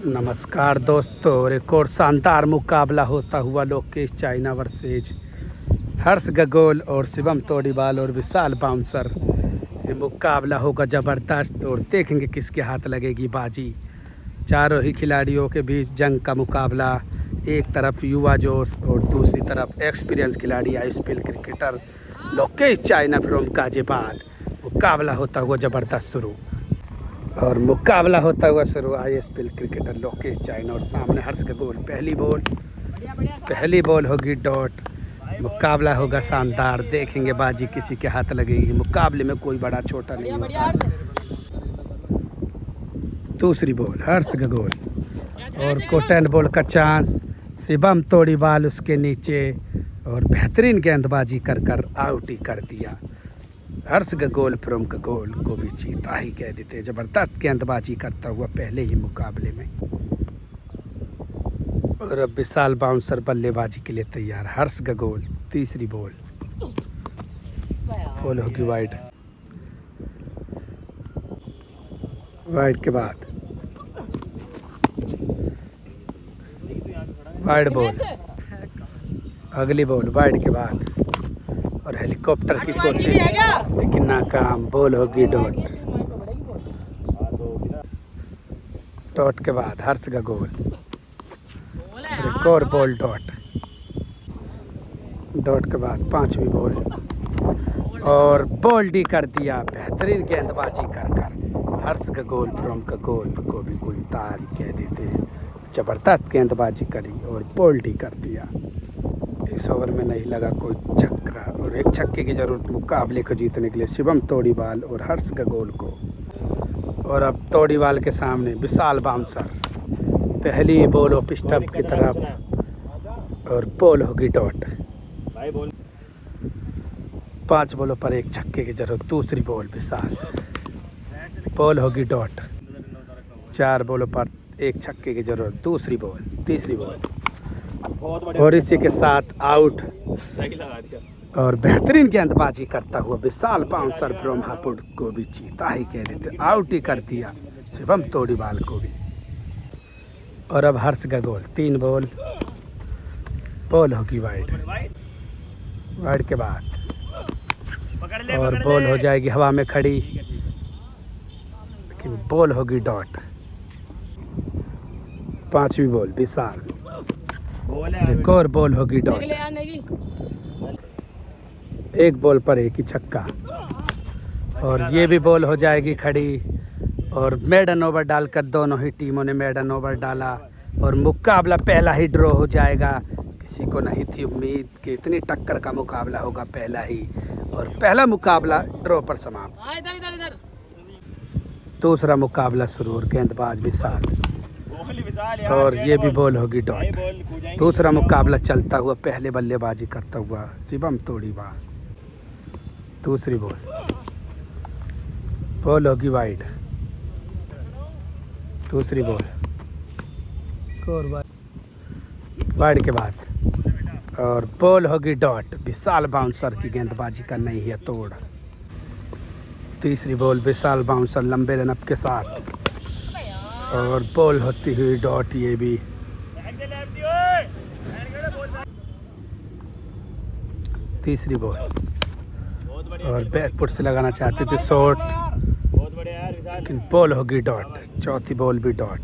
नमस्कार दोस्तों, और एक और शानदार मुकाबला होता हुआ लोकेश चाइना वर्सेज हर्ष गगोल और शिवम तोड़ीवाल और विशाल बाउंसर। ये मुकाबला होगा ज़बरदस्त और देखेंगे किसके हाथ लगेगी बाजी। चारों ही खिलाड़ियों के बीच जंग का मुकाबला। एक तरफ युवा जोश और दूसरी तरफ एक्सपीरियंस खिलाड़ी ISPL cricketer Lokesh China from Ghaziabad. मुकाबला होता हुआ ज़बरदस्त शुरू और मुकाबला होता हुआ शुरू आईएसपीएल क्रिकेटर लोकेश चाइना और सामने हर्ष गगोल। पहली बॉल होगी डॉट। मुकाबला होगा शानदार, देखेंगे बाजी किसी के हाथ लगेगी। मुकाबले में कोई बड़ा छोटा नहीं होता। दूसरी बॉल हर्ष गगोल और कोटन बॉल का चांस। शिवम तोड़ीवाल उसके नीचे और बेहतरीन गेंदबाजी कर आउट ही कर दिया। हर्ष गगोल फ्रॉम गगोल को भी जीता ही कह देते। ज़बरदस्त गेंदबाजी करता हुआ पहले ही मुकाबले में। और अब विशाल बाउंसर बल्लेबाजी के लिए तैयार। हर्ष गगोल तीसरी बॉल होगी वाइड के बाद वाइड बॉल। अगली बॉल वाइड के बाद और हेलीकॉप्टर की कोशिश लेकिन नाकाम। बॉल होगी डॉट। डॉट के बाद हर्ष गगोल, एक और बॉल डॉट। डॉट के बाद पांचवी बॉल और बॉल डी कर दिया। बेहतरीन गेंदबाजी कर हर्ष गगोल फ्रॉम गगोल को भी कोई तार ही कह देते। ज़बरदस्त गेंदबाजी करी और बॉल डी कर दिया। इस ओवर में नहीं लगा कोई छक्का और एक छक्के की ज़रूरत मुकाबले को जीतने के लिए शिवम तोड़ीवाल और हर्ष गगोल को। और अब तोड़ीवाल के सामने विशाल बाउंसर। पहली बॉल ऑफ स्टंप की तरफ और बॉल होगी डॉट। 5 बॉलों पर एक छक्के की ज़रूरत। दूसरी बॉल विशाल, बॉल होगी डॉट। 4 बॉलों पर एक छक्के की ज़रूरत। दूसरी बॉल, तीसरी बॉल और इसी के साथ आउट। सही लगा दिया और बेहतरीन गेंदबाजी करता हुआ विशाल बाउंसर फ्रॉम हापुड़ को भी जीता ही कह देते। आउट ही कर दिया शिवम तोड़ीवाल को भी। और अब हर्ष गगोल 3 बॉल होगी वाइड के बाद और बॉल हो जाएगी हवा में खड़ी लेकिन बॉल होगी डॉट। 5वीं बॉल विशाल, एक और बॉल होगी डॉट। एक बॉल पर एक ही छक्का और ये भी बॉल हो जाएगी खड़ी। और मेडन ओवर डालकर दोनों ही टीमों ने मेडन ओवर डाला और मुकाबला पहला ही ड्रॉ हो जाएगा। किसी को नहीं थी उम्मीद कि इतनी टक्कर का मुकाबला होगा पहला ही, और पहला मुकाबला ड्रॉ पर समाप्त। दूसरा मुकाबला शुरू और गेंदबाज विशाल और ये भी बॉल होगी डॉट। दूसरा मुकाबला चलता हुआ पहले बल्लेबाजी करता हुआ शिवम तोड़ीवाल। दूसरी बॉल होगी वाइड। दूसरी बॉल वाइड के बाद और बॉल होगी डॉट। विशाल बाउंसर की गेंदबाजी का नहीं है तोड़। तीसरी बॉल विशाल बाउंसर लंबे रनअप के साथ और बॉल होती हुई डॉट। ये भी तीसरी बॉल और बैकफुट से लगाना चाहते थे शॉट लेकिन बॉल होगी डॉट। चौथी बॉल भी डॉट।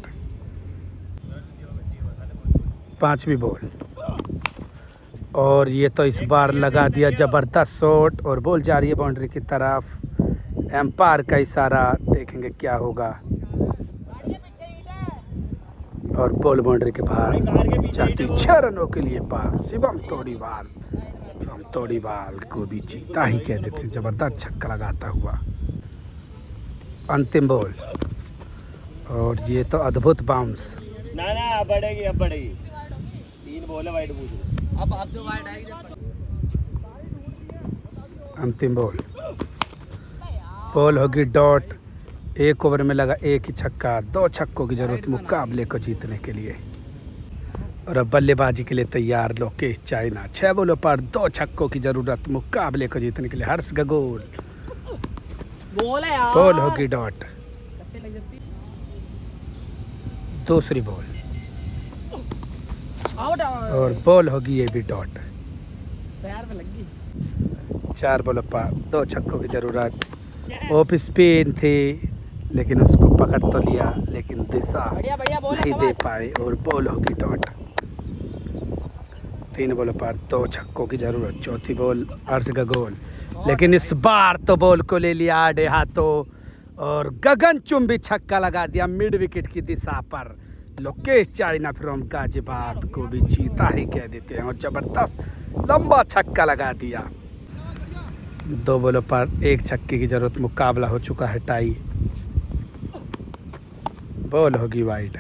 5वीं बॉल और ये तो इस बार लगा दिया ज़बरदस्त शॉट और बॉल जा रही है बाउंड्री की तरफ। एम्पायर का इशारा, देखेंगे क्या होगा। और बॉल बाउंड्री के बाहर जाती 6 रनों के लिए पार। शिवम तोड़ीवाल को भी जीता ही कह देते। ज़बरदस्त छक्का लगाता हुआ। अंतिम बॉल और ये तो अद्भुत बाउंस। ना अब बढ़ेगी 3 बॉल है वाइड पूछ। अब जो वाइड आएगी। अंतिम बॉल होगी डॉट। एक ओवर में लगा एक ही छक्का। 2 छक्कों की जरूरत मुकाबले को जीतने के लिए। और अब बल्लेबाजी के लिए तैयार लोकेश चाइना। 6 बॉलों पर 2 छक्कों की जरूरत मुकाबले को जीतने के लिए। हर्ष गगोल, बॉल होगी डॉट। दूसरी बॉल और बॉल होगी ये भी डॉट। पैर पे लगी। 4 बॉलों पर 2 छक्कों की ज़रूरत। ऑफ स्पिन थी लेकिन उसको पकड़ तो लिया, लेकिन दिशा नहीं दे पाए और बॉल होगी डॉट। 3 बॉलों पर 2 छक्कों की ज़रूरत। चौथी बॉल अर्श का गोल, लेकिन इस बार तो बॉल को ले लिया आड़े हाथों और गगनचुंबी छक्का लगा दिया मिड विकेट की दिशा पर। लोकेश चाइना फ्रॉम गाजियाबाद को भी चीता ही कह देते हैं और ज़बरदस्त लंबा छक्का लगा दिया। 2 बॉलों पर 1 छक्के की ज़रूरत। मुकाबला हो चुका है टाई। बॉल होगी वाइड।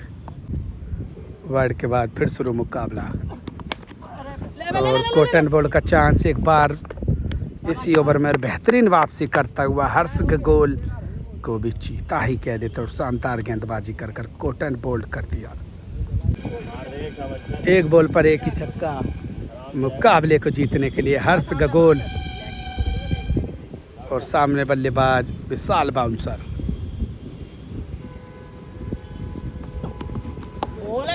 वाइड के बाद फिर शुरू मुकाबला और कॉटन बॉल का चांस एक बार इसी ओवर में बेहतरीन वापसी करता हुआ हर्ष गोल को भी चीता ही कह देते और शानदार गेंदबाजी कर कर कॉटन बोल्ड कर दिया। 1 बॉल पर 1 ही छक्का मुकाबले को जीतने के लिए हर्ष गोल और सामने बल्लेबाज विशाल बाउंसर।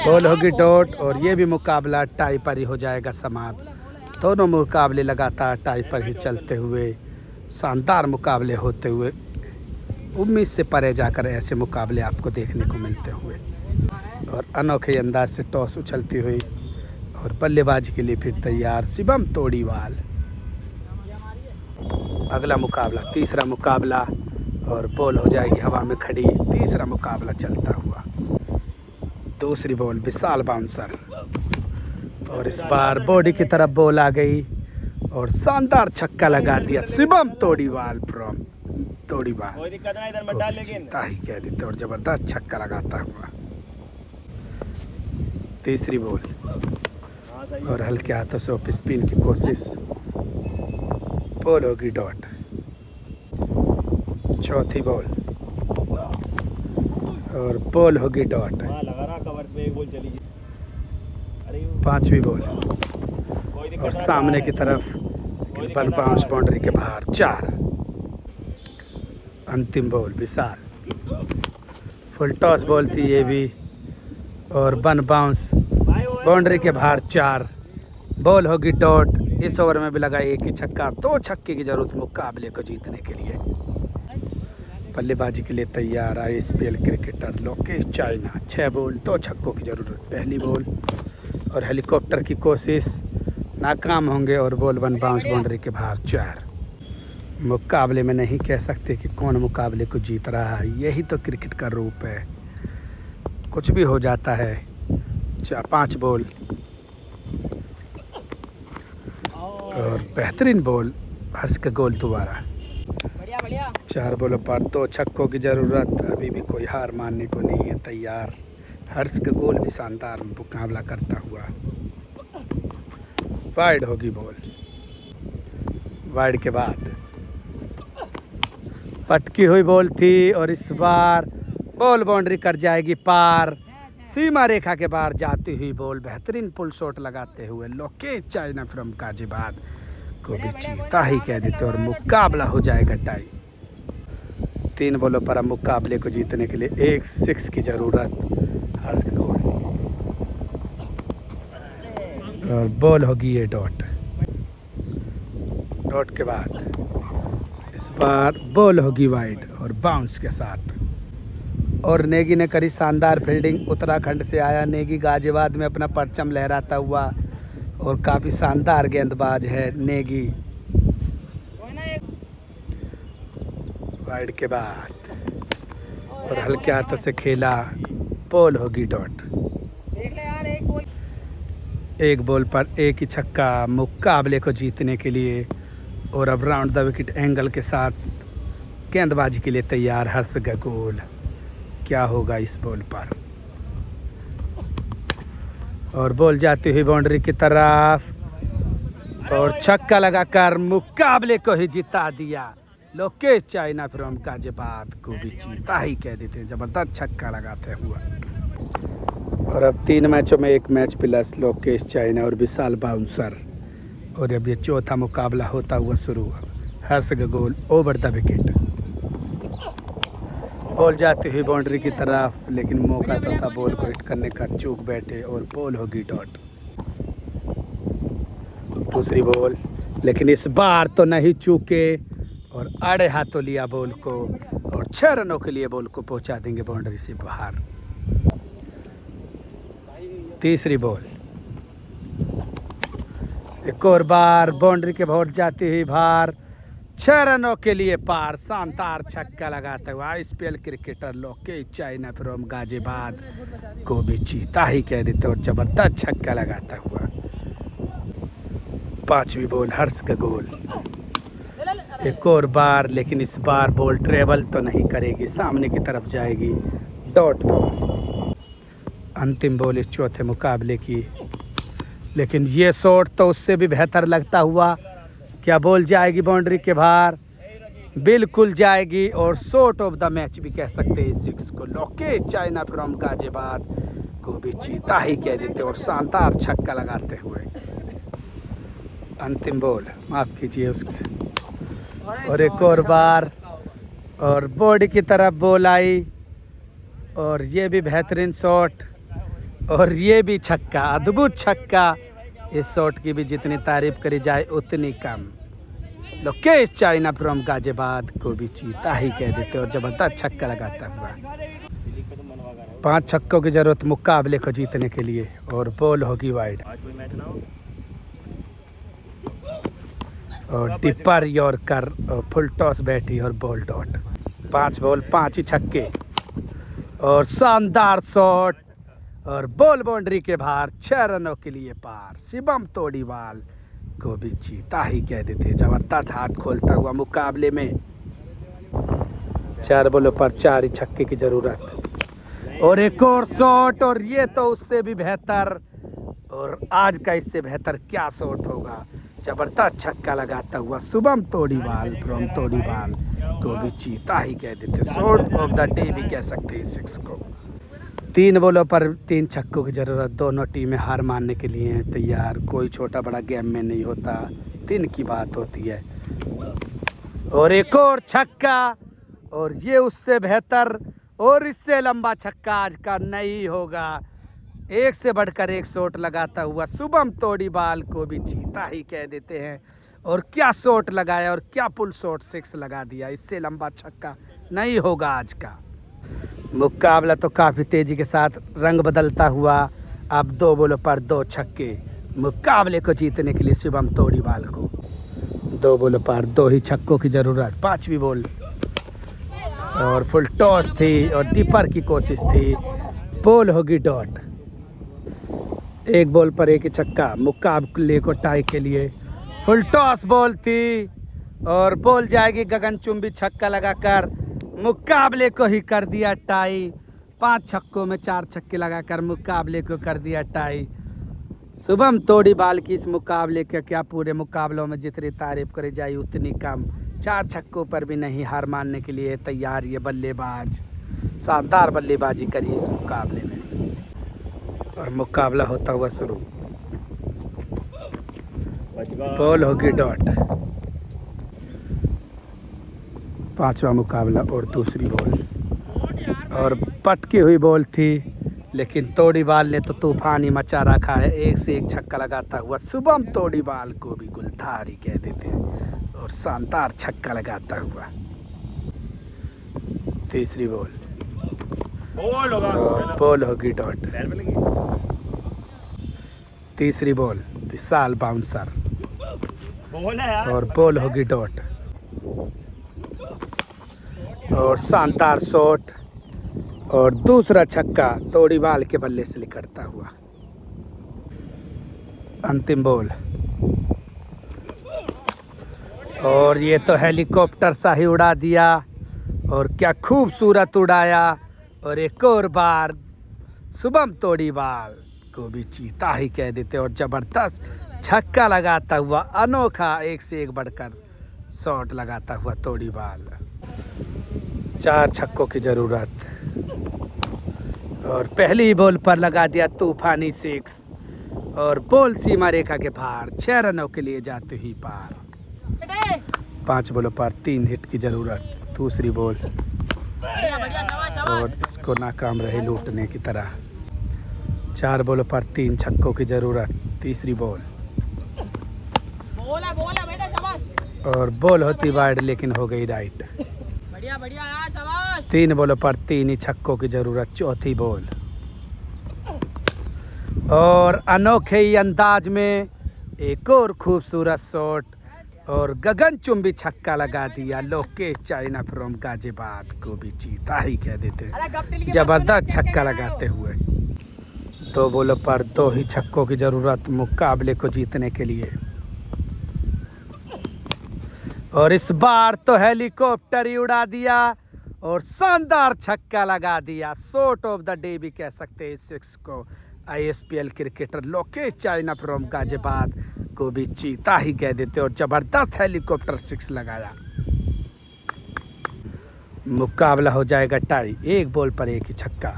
बॉल होगी डॉट और ये भी मुकाबला टाई पर ही हो जाएगा समाप्त। दोनों मुकाबले लगातार टाई पर ही चलते हुए शानदार मुकाबले होते हुए उम्मीद से परे जाकर ऐसे मुकाबले आपको देखने को मिलते हुए और अनोखे अंदाज से टॉस उछलती हुई और बल्लेबाजी के लिए फिर तैयार शिवम तोड़ीवाल। अगला मुकाबला तीसरा मुकाबला और बॉल हो जाएगी हवा में खड़ी। तीसरा मुकाबला चलता हुआ। दूसरी बॉल विशाल बाउंसर और इस बार बॉडी की तरफ बॉल आ गई और शानदार छक्का लगा दिया शिवम तोड़ीवाल फ्रॉम तोड़ीवाल। कोई दिक्कत नहीं, इधर मत डाल लेकिन। चीता ही कह देते और जबरदस्त छक्का लगाता हुआ। तीसरी बॉल और हल्के हाथों से ऑफ स्पिन की कोशिश। बॉल होगी डॉट। चौथी बॉल और बॉल होगी डॉट। लगा रहा कवर्स में 1 बॉल चली गई। अरे 5वीं बॉल कोई दिक्कत और नहीं, सामने की तरफ वन बाउंस बाउंड्री के बाहर 4। अंतिम बॉल विशाल फुल टॉस बॉल थी ये भी और वन बाउंस बाउंड्री के बाहर 4। बॉल होगी डॉट। इस ओवर में भी लगा 1 ही छक्का। 2 छक्के की जरूरत मुकाबले को जीतने के लिए। बल्लेबाजी के लिए तैयार ISPL cricketer Lokesh China. 6 ball 2 छक्कों की ज़रूरत। पहली बॉल और हेलीकॉप्टर की कोशिश नाकाम होंगे और बॉल वन बाउंस बाउंड्री के बाहर 4। मुकाबले में नहीं कह सकते कि कौन मुकाबले को जीत रहा है, यही तो क्रिकेट का रूप है, कुछ भी हो जाता है। 5 बॉल और बेहतरीन बॉल हर्ष का गोल दोबारा। 4 बॉलों पर 2 छक्कों की ज़रूरत। अभी भी कोई हार मानने को नहीं है तैयार। हर्ष का गोल भी शानदार मुकाबला करता हुआ। वाइड होगी बॉल। वाइड के बाद पटकी हुई बॉल थी और इस बार बॉल बाउंड्री कर जाएगी पार। सीमा रेखा के बाहर जाती हुई बॉल बेहतरीन पुल शॉट लगाते हुए लोकेश चाइना फ्रॉम गाजियाबाद को भी चीता ही कह देते और मुकाबला हो जाएगा टाई। 3 बॉलों पर अब मुकाबले को जीतने के लिए 1 6 की ज़रूरत। हर्ष का गोल और बॉल होगी ये डॉट। डॉट के बाद इस बार बॉल होगी वाइड और बाउंस के साथ। और नेगी ने करी शानदार फील्डिंग। उत्तराखंड से आया नेगी गाजियाबाद में अपना परचम लहराता हुआ और काफ़ी शानदार गेंदबाज है नेगी। वाइड के बाद और हल्के हाथों से खेला। बॉल होगी डॉट। 1 बॉल पर 1 ही छक्का मुकाबले को जीतने के लिए और अब राउंड द विकेट एंगल के साथ गेंदबाजी के लिए तैयार हर्ष गोल। क्या होगा इस बॉल पर और बॉल जाती हुई बाउंड्री की तरफ और छक्का लगाकर मुकाबले को ही जिता दिया। लोकेश चाइना फ्रॉम गाजियाबाद को भी जीता ही कह देते हैं, जबरदस्त छक्का लगाते हुआ। और अब 3 मैचों में 1 मैच प्लस लोकेश चाइना और विशाल बाउंसर। और अब ये चौथा मुकाबला होता हुआ शुरू। हर्ष का गोल ओवर द विकेट बॉल जाती हुई बाउंड्री की तरफ, लेकिन मौका तो था बॉल को हिट करने का, चूक बैठे और बॉल होगी डॉट। दूसरी बॉल, लेकिन इस बार तो नहीं चूके और आड़े हाथों लिया बॉल को और 6 रनों के लिए बॉल को पहुंचा देंगे बाउंड्री से बाहर। तीसरी बॉल, एक और बार बाउंड्री के बाहर जाती हुई बाहर, 6 रनों के लिए पार। शानदार छक्का लगाता हुआ IPL cricketer Lokesh China from Ghaziabad को भी चीता ही कह देते और जबरदस्त छक्का लगाता हुआ। 5वीं बॉल, हर्ष का गोल, एक और बार, लेकिन इस बार बॉल ट्रेवल तो नहीं करेगी, सामने की तरफ जाएगी, डॉट बॉल। अंतिम बॉल इस चौथे मुकाबले की, लेकिन ये शॉट तो उससे भी बेहतर लगता हुआ। क्या बॉल जाएगी बाउंड्री के बाहर? बिल्कुल जाएगी और शॉट ऑफ द मैच भी कह सकते हैं 6 को। लोकेश चाइना फ्रॉम गाजियाबाद को भी चीता ही कह देते और शानदार छक्का लगाते हुए। अंतिम बॉल, माफ कीजिए उसके, और एक और बार, और बॉडी की तरफ बॉल आई और ये भी बेहतरीन शॉट और ये भी छक्का, अद्भुत छक्का। इस शॉट की भी जितनी तारीफ करी जाए उतनी कम। लोकेश चाइना फ्रॉम गाजियाबाद को भी चीता ही कह देते और जबरदस्त छक्का लगाता हुआ। 5 छक्कों की जरूरत मुकाबले को जीतने के लिए और बॉल होगी वाइड और टिपर यॉर्कर और फुल टॉस बैठी और बॉल डॉट। 5 बॉल 5 ही छक्के और शानदार शॉट और बॉल बाउंड्री के बाहर, 6 रनों के लिए पार। शिवम तोड़ीवाल को भी चीता ही कह देते, जबरदस्त हाथ खोलता हुआ मुकाबले में। 4 बॉलों पर 4 ही छक्के की जरूरत और एक और शॉट, और ये तो उससे भी बेहतर, और आज का इससे बेहतर क्या शॉट होगा। जबरदस्त छक्का लगाता हुआ शुभम तोड़ीवाल फ्रॉम तोड़ीवाल को भी चीता ही कह देते, शॉट ऑफ द डे भी कह सकते हैं 6 को। 3 बॉलों पर 3 छक्कों की ज़रूरत। दोनों टीमें हार मानने के लिए हैं तैयार। कोई छोटा बड़ा गेम में नहीं होता, दिन की बात होती है। और एक और छक्का, और ये उससे बेहतर और इससे लंबा छक्का आज का नहीं होगा। एक से बढ़कर एक शॉट लगाता हुआ शुभम तोड़ीवाल को भी चीता ही कह देते हैं। और क्या शॉट लगाया और क्या पुल शॉट 6 लगा दिया, इससे लंबा छक्का नहीं होगा आज का। मुकाबला तो काफ़ी तेज़ी के साथ रंग बदलता हुआ। अब 2 बॉलों पर 2 छक्के, मुकाबले को जीतने के लिए शिवम तोड़ीवाल को 2 बॉलों पर 2 ही छक्कों की ज़रूरत। 5वीं बॉल और फुल टॉस थी और दीपर की कोशिश थी, बॉल होगी डॉट। 1 बॉल पर 1 ही छक्का, मुकाबले को टाई के लिए फुल टॉस बॉल थी और बॉल जाएगी गगनचुंबी छक्का लगाकर, मुकाबले को ही कर दिया टाई। 5 छक्कों में 4 छक्के लगाकर मुकाबले को कर दिया टाई। शुभम तोड़ीवाल की इस मुकाबले के क्या पूरे मुकाबलों में जितनी तारीफ करी जाए उतनी कम। 4 छक्कों पर भी नहीं हार मानने के लिए तैयार ये बल्लेबाज। शानदार बल्लेबाजी करी इस मुकाबले में और मुकाबला होता हुआ शुरू। बॉल होगी डॉट। 5वां मुकाबला और दूसरी बॉल, और पटकी हुई बॉल थी, लेकिन तोड़ीवाल ने तो तूफान ही मचा रखा है। 1 से 1 छक्का लगाता हुआ शुभम तोड़ीवाल को भी गुलधार ही कह देते हैं और शानदार छक्का लगाता हुआ। तीसरी बॉल, बॉल होगी डॉट। तीसरी बॉल, विशाल बाउंसर और बॉल होगी डॉट और शानदार शॉट और दूसरा छक्का तोड़ीवाल के बल्ले से निकलता हुआ। अंतिम बॉल, और ये तो हेलीकॉप्टर सा ही उड़ा दिया और क्या खूबसूरत उड़ाया। और एक और बार शुभम तोड़ीवाल को भी चीता ही कह देते और ज़बरदस्त छक्का लगाता हुआ, अनोखा 1 से 1 बढ़कर शॉट लगाता हुआ तोड़ीवाल। 4 छक्कों की ज़रूरत और पहली बॉल पर लगा दिया तूफानी 6 और बॉल सीमा रेखा के पार, 6 रनों के लिए जाते ही पार। 5 बॉलों पर 3 हिट की ज़रूरत। दूसरी बॉल और इसको नाकाम रहे लूटने की तरह। 4 बॉलों पर 3 छक्कों की ज़रूरत। तीसरी बॉल और बॉल होती वाइड लेकिन हो गई राइट। बढ़िया बढ़िया यार, शाबाश। 3 बॉलों पर 3 ही छक्कों की ज़रूरत। चौथी बॉल और अनोखे ही अंदाज में एक और खूबसूरत शॉट और गगनचुंबी छक्का लगा दिया। लोकेश चाइना फ्रॉम गाजियाबाद को भी जीता ही कह देते हैं, जबरदस्त छक्का लगाते हुए। 2 बॉलों पर 2 ही छक्कों की ज़रूरत मुकाबले को जीतने के लिए। और इस बार तो हेलीकॉप्टर ही उड़ा दिया और शानदार छक्का लगा दिया। शॉट ऑफ द डे भी कह सकते हैं 6 को। ISPL cricketer Lokesh China from Ghaziabad को भी चीता ही कह देते और जबरदस्त हेलीकॉप्टर 6 लगाया। मुकाबला हो जाएगा टाई। 1 बॉल पर 1 ही छक्का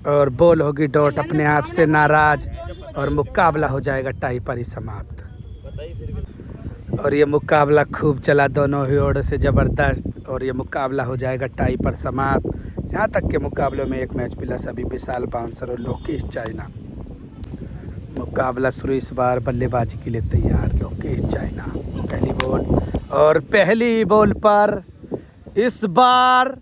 और बॉल होगी डॉट। अपने आप से नाराज और मुकाबला हो जाएगा टाई पर ही समाप्त। और ये मुकाबला खूब चला दोनों ही ओर से जबरदस्त और ये मुकाबला हो जाएगा टाई पर समाप्त। यहाँ तक के मुकाबलों में 1 मैच प्लस अभी विशाल बाउंसर और लोकेश चाइना। मुकाबला शुरू। इस बार बल्लेबाजी के लिए तैयार लोकेश चाइना। पहली बॉल और पहली बॉल पर इस बार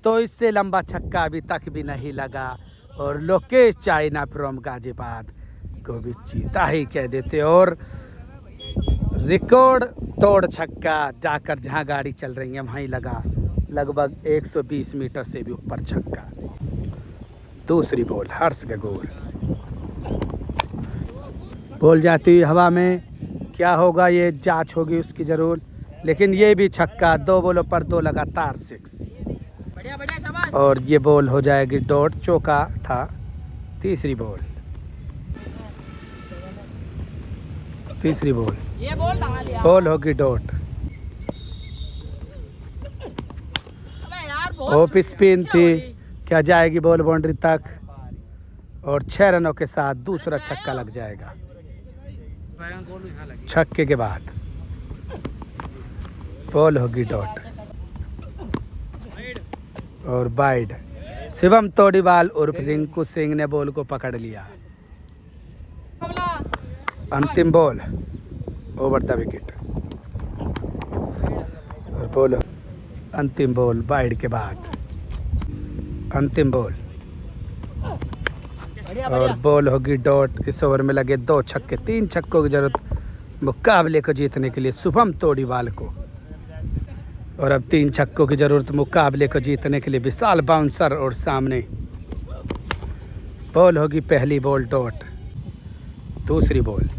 तो इससे लंबा छक्का अभी तक भी नहीं लगा और लोकेश चाइना फ्रॉम गाजियाबाद को भी जीता ही कह देते और रिकॉर्ड तोड़ छक्का जाकर जहां गाड़ी चल रही है वहीं लगा। लगभग 120 मीटर से भी ऊपर छक्का। दूसरी बॉल हर्ष का गोल। बॉल जाती हुई हवा में क्या होगा ये जांच होगी उसकी जरूर, लेकिन ये भी छक्का। 2 बॉलों पर 2 लगातार 6 बढ़िया बढ़िया, शाबाश। और ये बॉल हो जाएगी डॉट। चौका था। तीसरी बॉल ये बॉल डाल लिया। बॉल होगी डॉट। अबे यार ऑफ स्पिन थी, क्या जाएगी बॉल बाउंड्री तक और 6 रनों के साथ दूसरा छक्का लग जाएगा। छक्के के बाद बॉल होगी डॉट और वाइड। शिवम तोड़ीवाल उर्फ रिंकू सिंह ने बॉल को पकड़ लिया। अंतिम बॉल ओवर द विकेट और बॉल अंतिम बॉल वाइड के बाद अंतिम बॉल और बॉल होगी डॉट। इस ओवर में लगे 2 छक्के। 3 छक्कों की जरूरत मुकाबले को जीतने के लिए शुभम तोड़ीवाल को और अब 3 छक्कों की जरूरत मुकाबले को जीतने के लिए विशाल बाउंसर और सामने बॉल होगी पहली बॉल डॉट। दूसरी बॉल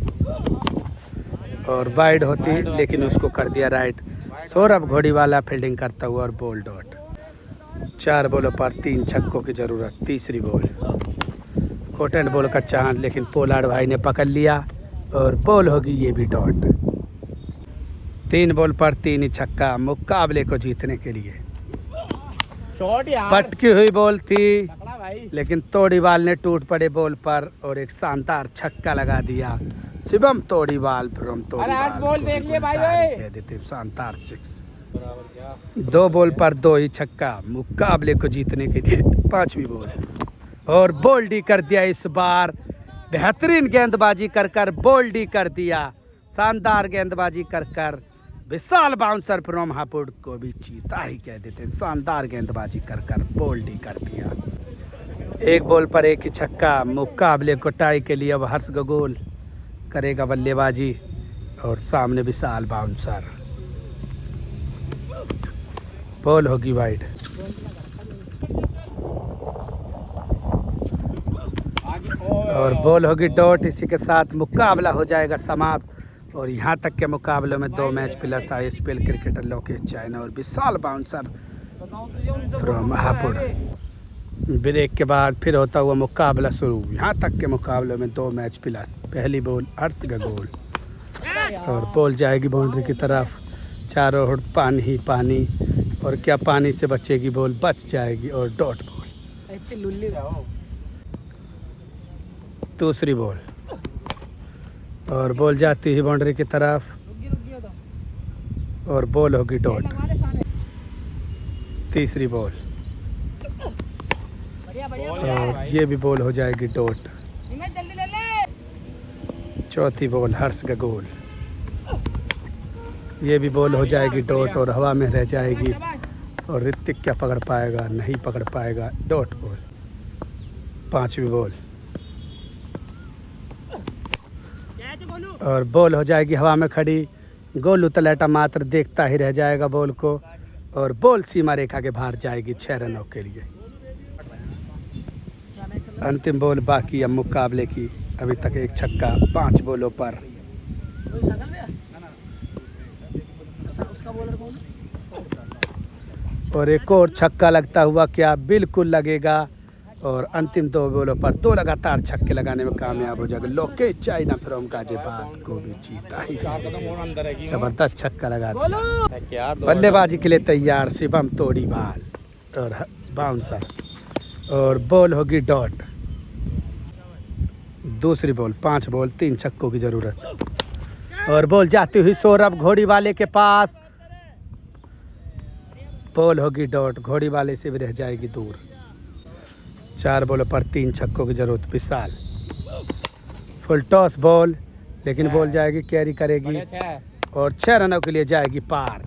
और वाइड होती लेकिन उसको कर दिया राइट। सौरभ घोड़ीवाला फील्डिंग करता हुआ और बॉल डॉट। 4 बॉलों पर 3 छक्कों की जरूरत। तीसरी बॉल कॉटन बॉल का चांद लेकिन पोलार्ड भाई ने पकड़ लिया और बॉल होगी ये भी डॉट। 3 बॉल पर 3 ही छक्का मुकाबले को जीतने के लिए। शॉट यार, पटकी हुई बॉल थी लेकिन तोड़ीवाल ने टूट पड़े बॉल पर और एक शानदार छक्का लगा दिया। शिवम तोड़ीवाल फ्रॉम तोड़ीवाल बॉल देख लिए भाई कह देते शानदार 6। 2 बॉल पर 2 ही छक्का मुकाबले को जीतने के लिए। 5वीं बॉल और बोल्डी कर दिया। इस बार बेहतरीन गेंदबाजी कर बोल्डी कर दिया। शानदार गेंदबाजी कर विशाल बाउंसर फ्रॉम हापुड़ को भी जीता ही कह देते। शानदार गेंदबाजी कर बोल्डी कर दिया। 1 बॉल पर 1 ही छक्का मुकाबले को टाई के लिए। अब हर्ष गोल करेगा बल्लेबाजी और सामने विशाल बाउंसर। बॉल होगी वाइड और बॉल होगी डॉट। इसी के साथ मुकाबला हो जाएगा समाप्त और यहाँ तक के मुकाबले में 2 match plus ISPL cricketer Lokesh China और विशाल बाउंसर फ्रॉम हापुड़। ब्रेक के बाद फिर होता हुआ मुकाबला शुरू। यहाँ तक के मुकाबले में 2 मैच प्लस। पहली बॉल हर्ष का गोल और बॉल जाएगी बाउंड्री की तरफ। चारों ओर पानी ही पानी और क्या पानी से बचेगी बॉल, बच जाएगी और डॉट बॉल। दूसरी बॉल और बॉल जाती है बाउंड्री की तरफ और बॉल होगी डॉट। तीसरी बॉल और ये भी बॉल हो जाएगी डॉट। चौथी बॉल हर्ष का गोल, ये भी बॉल हो जाएगी डॉट और हवा में रह जाएगी और ऋतिक क्या पकड़ पाएगा, नहीं पकड़ पाएगा, डॉट बॉल। पांचवी बॉल और बॉल हो जाएगी हवा में खड़ी। गोलू तलेटा मात्र देखता ही रह जाएगा बॉल को और बॉल सीमा रेखा के बाहर जाएगी 6 रनों के लिए। अंतिम बॉल बाकी अब मुकाबले की, अभी तक एक छक्का 5 बॉलों पर। और एक और छक्का लगता हुआ क्या, बिल्कुल लगेगा और अंतिम 2 बॉलों पर 2 लगातार छक्के लगाने में कामयाब हो जाएगा। लोकेश चाइना फ्रॉम गाजियाबाद को भी जीता ही, जबरदस्त छक्का लगा दिया। बल्लेबाजी के लिए तैयार शिवम तोड़ीवाल और बाउंसर और बॉल होगी डॉट। दूसरी बॉल, 5 बॉल 3 छक्कों की जरूरत और बॉल जाती हुई सौरभ घोड़ी वाले के पास। बॉल होगी डॉट, घोड़ी वाले से भी रह जाएगी दूर। 4 बॉलों पर 3 छक्कों की जरूरत। विशाल फुल टॉस बॉल, लेकिन बॉल जाएगी, कैरी करेगी और 6 रनों के लिए जाएगी पार।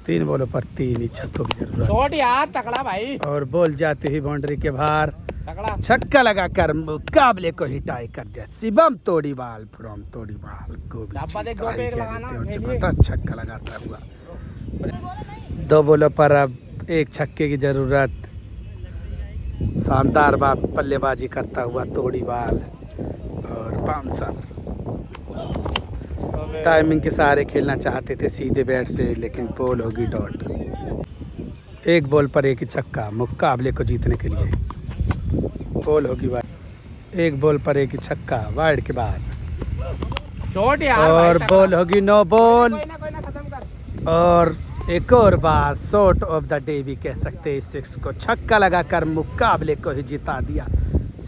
3 बॉलों पर 3 ही छक्कों की जरूरत यार, तकड़ा भाई। और बॉल जाती हुई बाउंड्री के बाहर, छक्का लगाकर मुकाबले को हिटाई कर दिया शिवम तोड़ीवाल फ्रॉम तोड़ीवाल को भी जबरदस्त छक्का लगाता हुआ। 2 बॉलों पर अब 1 छक्के की जरूरत। शानदार बल्लेबाजी करता हुआ तोड़ीवाल और बाउंसर टाइमिंग के सहारे खेलना चाहते थे सीधे बैट से, लेकिन बॉल होगी डॉट। 1 बॉल पर 1 ही छक्का मुकाबले को जीतने के लिए। बॉल होगी वाइड, 1 बॉल पर 1 ही छक्का वाइड के बाद और बॉल होगी 9 बॉल और एक और बार शॉट ऑफ द डे भी कह सकते हैं। इस 6 को छक्का लगाकर मुकाबले को ही जिता दिया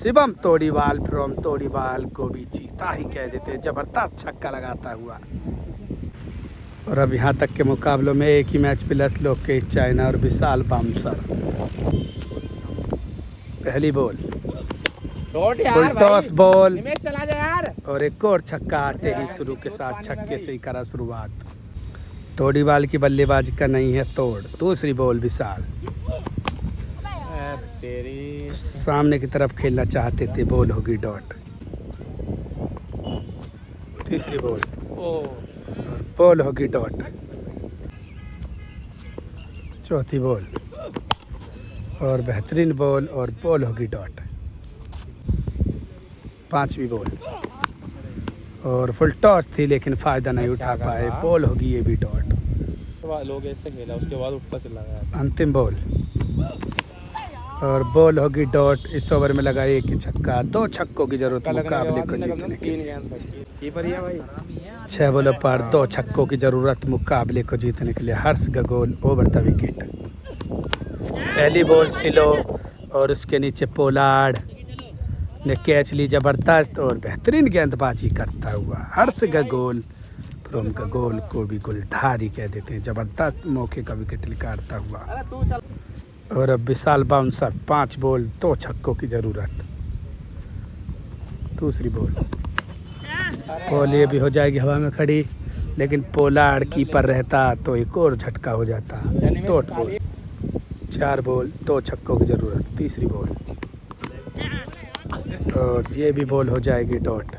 शिवम तोड़ीवाल फ्रॉम तोड़ीवाल को भी जीता ही कह देते, जबरदस्त छक्का लगाता हुआ। और अब यहाँ तक के मुकाबलों में 1 ही मैच प्लस लोकेश चाइना और विशाल बाउंसर। पहली बॉल फुल टॉस बॉल और एक और छक्का आते ही शुरू के साथ छक्के से ही करा शुरुआत। तोड़ीवाल की बल्लेबाजी का नहीं है तोड़। दूसरी बॉल विशाल सामने की तरफ खेलना चाहते थे, बॉल होगी डॉट। तीसरी बॉल बॉल होगी डॉट। चौथी बॉल और बेहतरीन बॉल और बॉल होगी डॉट। 5वीं बॉल और फुल टॉस थी लेकिन फ़ायदा नहीं उठा पाए, बॉल होगी ये भी डॉट। लोग ऐसे खेला, उसके बाद उठता चला गया। अंतिम बॉल और बॉल होगी डॉट। इस ओवर में लगा 1 ही छक्का, 2 छक्कों की जरूरत मुकाबले को जीतने के लिए। 6 बॉलों पर 2 छक्कों की जरूरत मुकाबले को जीतने के लिए। हर्ष का गोल ओवर द विकेट। पहली बॉल सिलो और उसके नीचे पोलार्ड ने कैच ली जबरदस्त और बेहतरीन गेंदबाजी करता हुआ। हर्ष का गोल फ्रॉम का गोल को भी गुलधारी कह देते हैं, जबरदस्त मौके का विकेट निकालता हुआ। और अब विशाल बाउंसर, 5 बॉल 2 छक्कों की जरूरत। दूसरी बॉल ये भी हो जाएगी हवा में खड़ी, लेकिन पोलार्ड कीपर रहता तो एक और झटका हो जाता। Dot ball. 4 बॉल 2 छक्कों की जरूरत। तीसरी बॉल और ये भी बॉल हो जाएगी डॉट।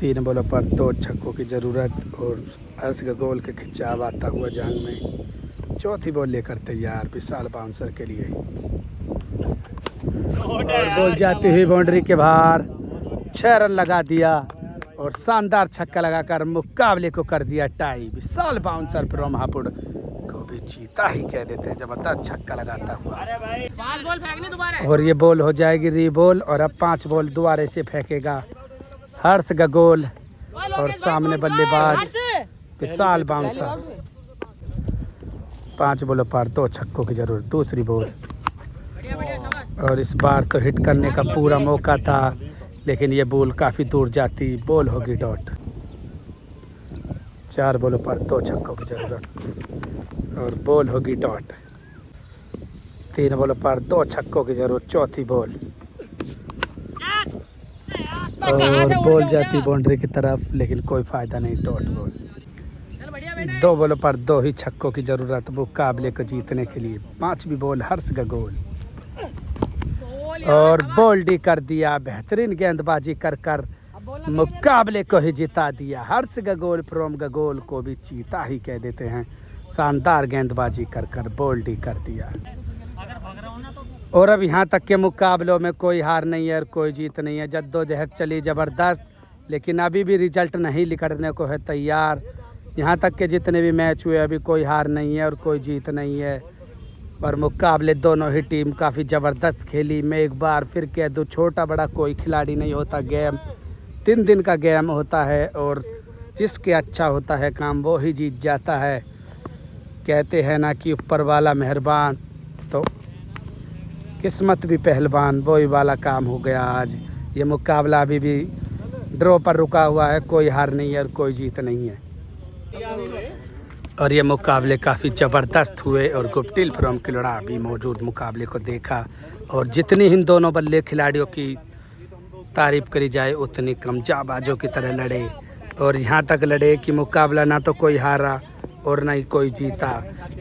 3 बॉलों पर 2 छक्कों की ज़रूरत और हर्ष का गोल के खिंचाव आता हुआ जांग में। चौथी बॉल लेकर तैयार विशाल बाउंसर के लिए और बॉल जाती हुई बाउंड्री के बाहर 6 रन लगा दिया और शानदार छक्का लगाकर मुकाबले को कर दिया tie. Vishal bouncer from Hapur को भी जीता ही कह देते हैं, जबरदस्त छक्का लगाता हुआ। और ये बॉल हो जाएगी री बॉल और अब 5 बॉल दोबारा से फेंकेगा हर्ष का गोल और सामने बल्लेबाज विशाल बाउंसर। 5 बॉलों पर 2 छक्कों की जरूरत। दूसरी बॉल और इस बार तो हिट करने का पूरा मौका था, लेकिन ये बॉल काफ़ी दूर जाती। बॉल होगी डॉट। 4 बॉलों पर 2 छक्कों की जरूरत और बॉल होगी डॉट। 3 बॉलों पर 2 छक्कों की जरूरत, चौथी बॉल और बॉल जाती बाउंड्री की तरफ, लेकिन कोई फायदा नहीं, डॉट बॉल। 2 बॉलों पर 2 ही छक्कों की जरूरत मुकाबले को जीतने के लिए। 5वीं बॉल हर्ष का गोल और बोल्डी कर दिया। बेहतरीन गेंदबाजी कर मुकाबले को ही जिता दिया। हर्ष का गोल फ्रॉम का गोल को भी चीता ही कह देते हैं। शानदार गेंदबाजी कर बोल्डी कर दिया। और अब यहाँ तक के मुकाबलों में कोई हार नहीं है और कोई जीत नहीं है। जद्दोजहद चली ज़बरदस्त, लेकिन अभी भी रिजल्ट नहीं निकलने को है तैयार। यहाँ तक के जितने भी मैच हुए अभी कोई हार नहीं है और कोई जीत नहीं है। और मुकाबले दोनों ही टीम काफ़ी ज़बरदस्त खेली। मैं एक बार फिर कह दूँ, छोटा बड़ा कोई खिलाड़ी नहीं होता। गेम 3 दिन का गेम होता है और जिसके अच्छा होता है काम वो ही जीत जाता है। कहते हैं ना कि ऊपर वाला मेहरबान, तो किस्मत भी पहलवान, वही वाला काम हो गया आज। ये मुकाबला अभी भी ड्रॉ पर रुका हुआ है, कोई हार नहीं है और कोई जीत नहीं है। और ये मुकाबले काफ़ी ज़बरदस्त हुए और गुप्टिल फ्रॉम किलड़ा भी मौजूद मुकाबले को देखा। और जितनी इन दोनों बल्ले खिलाड़ियों की तारीफ़ करी जाए उतनी कम, जाबाजों की तरह लड़े और यहाँ तक लड़े कि मुकाबला ना तो कोई हारा और ना ही कोई जीता।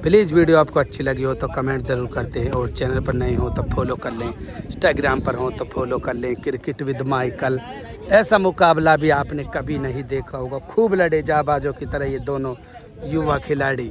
प्लीज़ वीडियो आपको अच्छी लगी हो तो कमेंट ज़रूर करते हैं और चैनल पर नहीं हो तो फॉलो कर लें, इंस्टाग्राम पर हो तो फॉलो कर लें। क्रिकेट विद माइकल, ऐसा मुकाबला भी आपने कभी नहीं देखा होगा। खूब लड़े जाबाजों की तरह ये दोनों युवा खिलाड़ी।